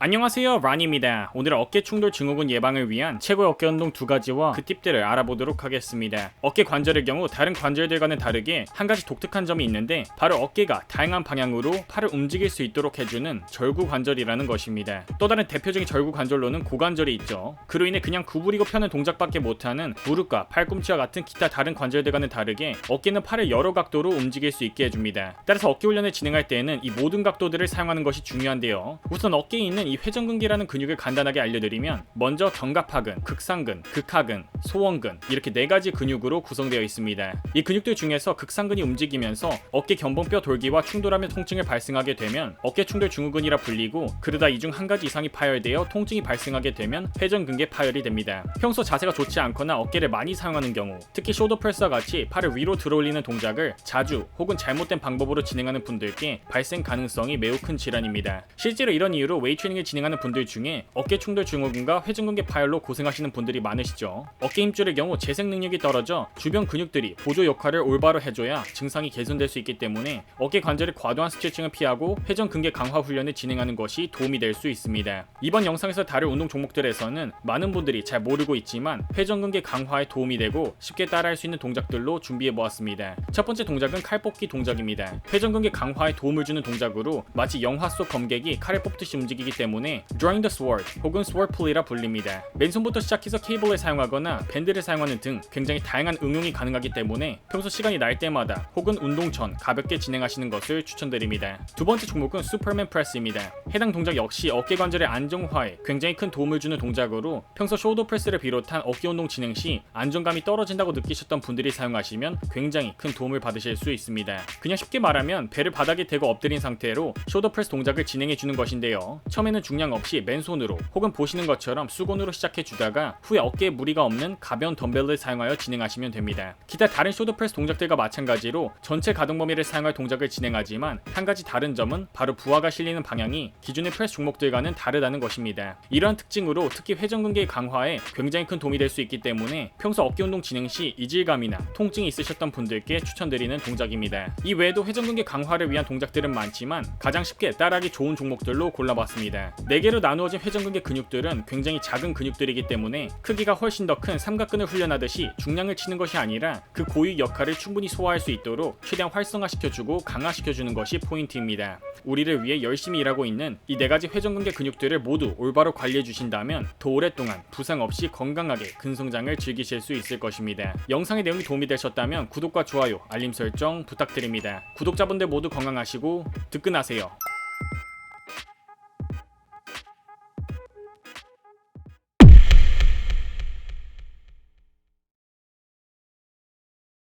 안녕하세요, 란입니다. 오늘 어깨 충돌 증후군 예방을 위한 최고의 어깨 운동 두 가지와 그 팁들을 알아보도록 하겠습니다. 어깨 관절의 경우 다른 관절들과는 다르게 한 가지 독특한 점이 있는데 바로 어깨가 다양한 방향으로 팔을 움직일 수 있도록 해주는 절구 관절이라는 것입니다. 또 다른 대표적인 절구 관절로는 고관절이 있죠. 그로 인해 그냥 구부리고 펴는 동작밖에 못하는 무릎과 팔꿈치와 같은 기타 다른 관절들과는 다르게 어깨는 팔을 여러 각도로 움직일 수 있게 해줍니다. 따라서 어깨 훈련을 진행할 때에는 이 모든 각도들을 사용하는 것이 중요한데요. 우선 어깨에 있는 이 회전근개라는 근육을 간단하게 알려드리면 먼저 견갑하근, 극상근, 극하근, 소원근 이렇게 네 가지 근육으로 구성되어 있습니다. 이 근육들 중에서 극상근이 움직이면서 어깨 견봉뼈 돌기와 충돌하며 통증을 발생하게 되면 어깨 충돌 증후군이라 불리고, 그러다 이 중 한 가지 이상이 파열되어 통증이 발생하게 되면 회전근개 파열이 됩니다. 평소 자세가 좋지 않거나 어깨를 많이 사용하는 경우, 특히 숄더 프레스와 같이 팔을 위로 들어올리는 동작을 자주 혹은 잘못된 방법으로 진행하는 분들께 발생 가능성이 매우 큰 질환입니다. 실제로 이런 이유로 웨이트 트레이닝을 진행하는 분들 중에 어깨 충돌 증후군과 회전근개 파열로 고생하시는 분들이 많으시죠. 어깨 힘줄의 경우 재생 능력이 떨어져 주변 근육들이 보조 역할을 올바로 해줘야 증상이 개선될 수 있기 때문에 어깨 관절의 과도한 스트레칭을 피하고 회전근개 강화 훈련을 진행하는 것이 도움이 될 수 있습니다. 이번 영상에서 다룰 운동 종목들에서는 많은 분들이 잘 모르고 있지만 회전근개 강화에 도움이 되고 쉽게 따라할 수 있는 동작들로 준비해 보았습니다. 첫 번째 동작은 칼 뽑기 동작입니다. 회전근개 강화에 도움을 주는 동작으로 마치 영화 속 검객이 칼을 뽑듯이 움직이기 때문에 Drawing the Sword 혹은 Sword Pulley라 불립니다. 맨손부터 시작해서 케이블을 사용하거나 밴드를 사용하는 등 굉장히 다양한 응용이 가능하기 때문에 평소 시간이 날 때마다 혹은 운동 전 가볍게 진행하시는 것을 추천드립니다. 두 번째 종목은 슈퍼맨 프레스입니다. 해당 동작 역시 어깨 관절의 안정화에 굉장히 큰 도움을 주는 동작으로 평소 숄더 프레스를 비롯한 어깨 운동 진행 시 안정감이 떨어진다고 느끼셨던 분들이 사용하시면 굉장히 큰 도움을 받으실 수 있습니다. 그냥 쉽게 말하면 배를 바닥에 대고 엎드린 상태로 숄더 프레스 동작을 진행해 주는 것인데요. 처음에는 중량 없이 맨손으로 혹은 보시는 것처럼 수건으로 시작해 주다가 후에 어깨에 무리가 없는 가벼운 덤벨을 사용하여 진행하시면 됩니다. 기타 다른 숄더 프레스 동작들과 마찬가지로 전체 가동 범위를 사용할 동작을 진행하지만 한 가지 다른 점은 바로 부하가 실리는 방향이 기존의 프레스 종목들과는 다르다는 것입니다. 이러한 특징으로 특히 회전근개 강화에 굉장히 큰 도움이 될 수 있기 때문에 평소 어깨 운동 진행 시 이질감이나 통증이 있으셨던 분들께 추천드리는 동작입니다. 이 외에도 회전근개 강화를 위한 동작들은 많지만 가장 쉽게 따라하기 좋은 종목들로 골라봤습니다. 4개로 나누어진 회전근개 근육들은 굉장히 작은 근육들이기 때문에 크기가 훨씬 더 큰 삼각근을 훈련하듯이 중량을 치는 것이 아니라 그 고유 역할을 충분히 소화할 수 있도록 최대한 활성화시켜주고 강화시켜주는 것이 포인트입니다. 우리를 위해 열심히 일하고 있는 이 4가지 회전근개 근육들을 모두 올바로 관리해 주신다면 더 오랫동안 부상 없이 건강하게 근성장을 즐기실 수 있을 것입니다. 영상의 내용이 도움이 되셨다면 구독과 좋아요, 알림 설정 부탁드립니다. 구독자분들 모두 건강하시고 득근하세요.